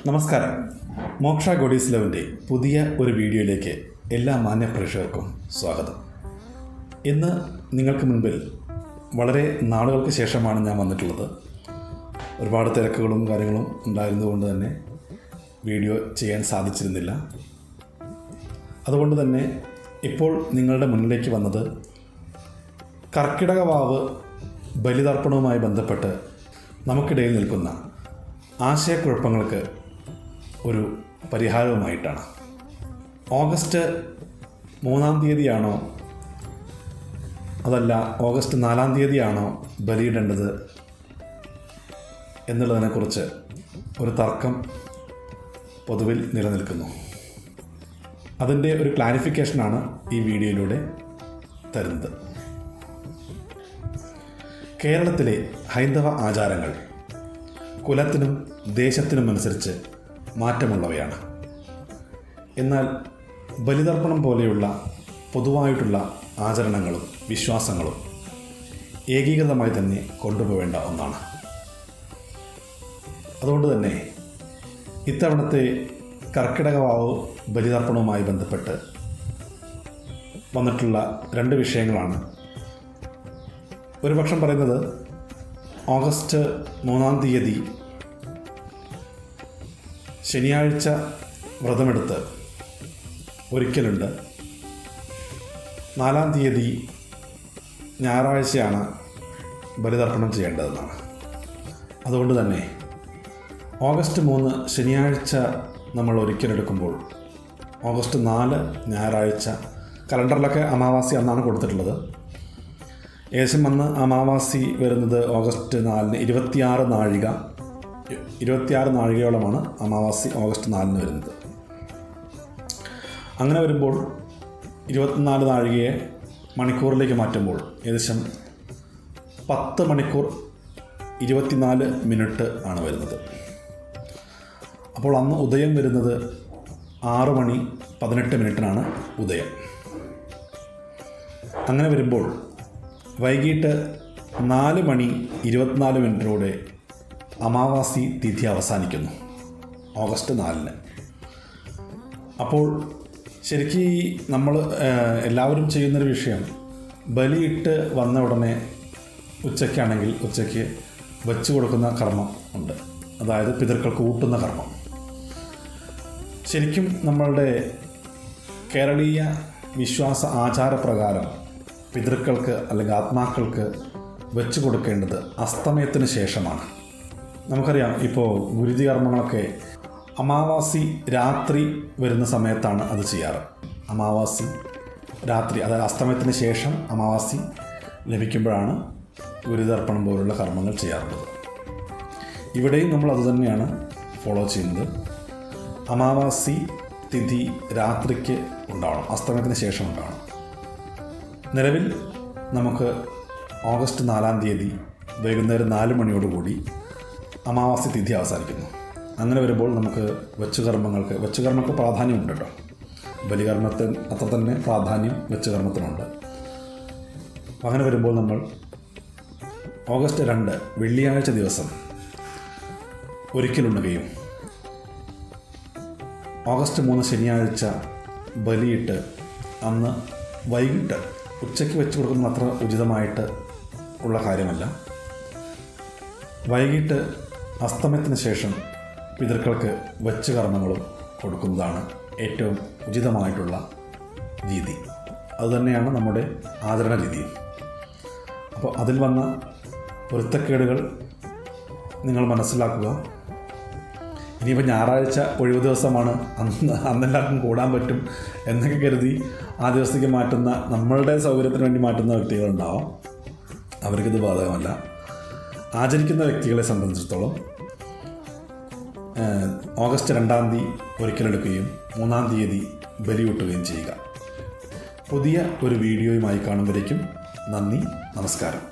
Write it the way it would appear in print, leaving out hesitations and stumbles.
നമസ്കാരം. മോക്ഷ ഗോഡീസ് ലവിൻ്റെ പുതിയ ഒരു വീഡിയോയിലേക്ക് എല്ലാ മാന്യ പ്രേക്ഷകർക്കും സ്വാഗതം. ഇന്ന് നിങ്ങൾക്ക് മുൻപിൽ വളരെ നാളുകൾക്ക് ശേഷമാണ് ഞാൻ വന്നിട്ടുള്ളത്. ഒരുപാട് തിരക്കുകളും കാര്യങ്ങളും ഉണ്ടായിരുന്നതുകൊണ്ട് തന്നെ വീഡിയോ ചെയ്യാൻ സാധിച്ചിരുന്നില്ല. അതുകൊണ്ട് തന്നെ ഇപ്പോൾ നിങ്ങളുടെ മുന്നിലേക്ക് വന്നത് കർക്കിടക വാവ് ബലിതർപ്പണവുമായി ബന്ധപ്പെട്ട് നമുക്കിടയിൽ നിൽക്കുന്ന ആശയക്കുഴപ്പങ്ങൾക്ക് ഒരു പരിഹാരവുമായിട്ടാണ്. ഓഗസ്റ്റ് 3-ാം തീയതിയാണോ അതല്ല ഓഗസ്റ്റ് 4-ാം തീയതിയാണോ ബലിയിടേണ്ടത് എന്നുള്ളതിനെക്കുറിച്ച് ഒരു തർക്കം പൊതുവിൽ നിലനിൽക്കുന്നു. അതിൻ്റെ ഒരു ക്ലാരിഫിക്കേഷനാണ് ഈ വീഡിയോയിലൂടെ തരുന്നത്. കേരളത്തിലെ ഹൈന്ദവ ആചാരങ്ങൾ കുലത്തിനും ദേശത്തിനുമനുസരിച്ച് മാറ്റമുള്ളവയാണ്. എന്നാൽ ബലിതർപ്പണം പോലെയുള്ള പൊതുവായിട്ടുള്ള ആചരണങ്ങളും വിശ്വാസങ്ങളും ഏകീകൃതമായി തന്നെ കൊണ്ടുപോവേണ്ട ഒന്നാണ്. അതുകൊണ്ട് തന്നെ ഇത്തവണത്തെ കർക്കിടക വാവ് ബലിതർപ്പണവുമായി ബന്ധപ്പെട്ട് വന്നിട്ടുള്ള 2 വിഷയങ്ങളാണ്. ഒരു പക്ഷം പറയുന്നത് ഓഗസ്റ്റ് 3-ാം തീയതി ശനിയാഴ്ച വ്രതമെടുത്ത് ഒരിക്കലുണ്ട്, 4-ാം തീയതി ഞായറാഴ്ചയാണ് ബലിതർപ്പണം ചെയ്യേണ്ടതെന്നാണ്. അതുകൊണ്ട് തന്നെ ഓഗസ്റ്റ് 3 ശനിയാഴ്ച നമ്മൾ ഒരിക്കലെടുക്കുമ്പോൾ ഓഗസ്റ്റ് 4 ഞായറാഴ്ച, കലണ്ടറിലൊക്കെ അമാവാസി അന്നാണ് കൊടുത്തിട്ടുള്ളത്. ഏകദേശം അന്ന് അമാവാസി വരുന്നത് ഓഗസ്റ്റ് 4-ന് 26 നാഴികയോളമാണ് അമാവാസി ഓഗസ്റ്റ് 4-ന് വരുന്നത്. അങ്ങനെ വരുമ്പോൾ 24 നാഴികയെ മണിക്കൂറിലേക്ക് മാറ്റുമ്പോൾ ഏകദേശം 10 മണിക്കൂർ 24 മിനിറ്റ് ആണ് വരുന്നത്. അപ്പോൾ അന്ന് ഉദയം വരുന്നത് 6 മണി 18 മിനിറ്റിനാണ് ഉദയം. അങ്ങനെ വരുമ്പോൾ വൈകിട്ട് 4 മണി 24 മിനിറ്റിലൂടെ അമാവാസി തിഥി അവസാനിക്കുന്നു ഓഗസ്റ്റ് 4-ന്. അപ്പോൾ ശരിക്കും നമ്മൾ എല്ലാവരും ചെയ്യുന്നൊരു വിഷയം, ബലിയിട്ട് വന്ന ഉടനെ ഉച്ചയ്ക്കാണെങ്കിൽ ഉച്ചയ്ക്ക് വച്ചു കൊടുക്കുന്ന കർമ്മം ഉണ്ട്, അതായത് പിതൃക്കൾക്ക് ഊട്ടുന്ന കർമ്മം. ശരിക്കും നമ്മളുടെ കേരളീയ വിശ്വാസ ആചാരപ്രകാരം പിതൃക്കൾക്ക് അല്ലെങ്കിൽ ആത്മാക്കൾക്ക് വെച്ചു കൊടുക്കേണ്ടത് അസ്തമയത്തിന് ശേഷമാണ്. നമുക്കറിയാം, ഇപ്പോൾ ഗുരുതി കർമ്മങ്ങളൊക്കെ അമാവാസി രാത്രി വരുന്ന സമയത്താണ് അത് ചെയ്യാറ്. അമാവാസി രാത്രി, അതായത് അസ്തമയത്തിന് ശേഷം അമാവാസി ലഭിക്കുമ്പോഴാണ് ഗുരുതർപ്പണം പോലുള്ള കർമ്മങ്ങൾ ചെയ്യാറുള്ളത്. ഇവിടെയും നമ്മൾ അതുതന്നെയാണ് ഫോളോ ചെയ്യുന്നത്. അമാവാസി തിഥി രാത്രിക്ക് ഉണ്ടാവണം, അസ്തമയത്തിന് ശേഷം ഉണ്ടാവണം. നിലവിൽ നമുക്ക് ഓഗസ്റ്റ് 4-ാം തീയതി വൈകുന്നേരം 4 മണിയോടുകൂടി അമാവാസി തിഥി അവസാനിക്കുന്നു. അങ്ങനെ വരുമ്പോൾ നമുക്ക് വെച്ചുകർമ്മങ്ങൾക്ക് പ്രാധാന്യമുണ്ട് കേട്ടോ. ബലികർമ്മത്തിന് അത്ര തന്നെ പ്രാധാന്യം വെച്ചുകർമ്മത്തിനുണ്ട്. അങ്ങനെ വരുമ്പോൾ നമ്മൾ ഓഗസ്റ്റ് 2 വെള്ളിയാഴ്ച ദിവസം ഒരിക്കലുണ്ണുകയും ഓഗസ്റ്റ് 3 ശനിയാഴ്ച ബലിയിട്ട് അന്ന് വൈകിട്ട് ഉച്ചയ്ക്ക് വെച്ച് കൊടുക്കുന്നത് അത്ര ഉചിതമായിട്ട് ഉള്ള കാര്യമല്ല. വൈകിട്ട് അസ്തമയത്തിന് ശേഷം പിതൃക്കൾക്ക് വെച്ച് കർമ്മങ്ങളും കൊടുക്കുന്നതാണ് ഏറ്റവും ഉചിതമായിട്ടുള്ള രീതി. അതുതന്നെയാണ് നമ്മുടെ ആചരണ രീതിയും. അപ്പോൾ അതിൽ വന്ന പൊരുത്തക്കേടുകൾ നിങ്ങൾ മനസ്സിലാക്കുക. ഇനിയിപ്പോൾ ഞായറാഴ്ച ഒഴിവ് ദിവസമാണ്, അന്നെല്ലാവർക്കും കൂടാൻ പറ്റും എന്നൊക്കെ കരുതി ആ ദിവസത്തേക്ക് മാറ്റുന്ന, നമ്മളുടെ സൗകര്യത്തിന് വേണ്ടി മാറ്റുന്ന വ്യക്തികളുണ്ടാവാം. അവർക്കിത് ബാധകമല്ല. ആചരിക്കുന്ന വ്യക്തികളെ സംബന്ധിച്ചിടത്തോളം ഓഗസ്റ്റ് 2-ാം തീയതി ഒരിക്കലെടുക്കുകയും 3-ാം തീയതി ബലിയൂട്ടുകയും ചെയ്യുക. പുതിയ ഒരു വീഡിയോയുമായി കാണുമ്പോഴേക്കും നന്ദി, നമസ്കാരം.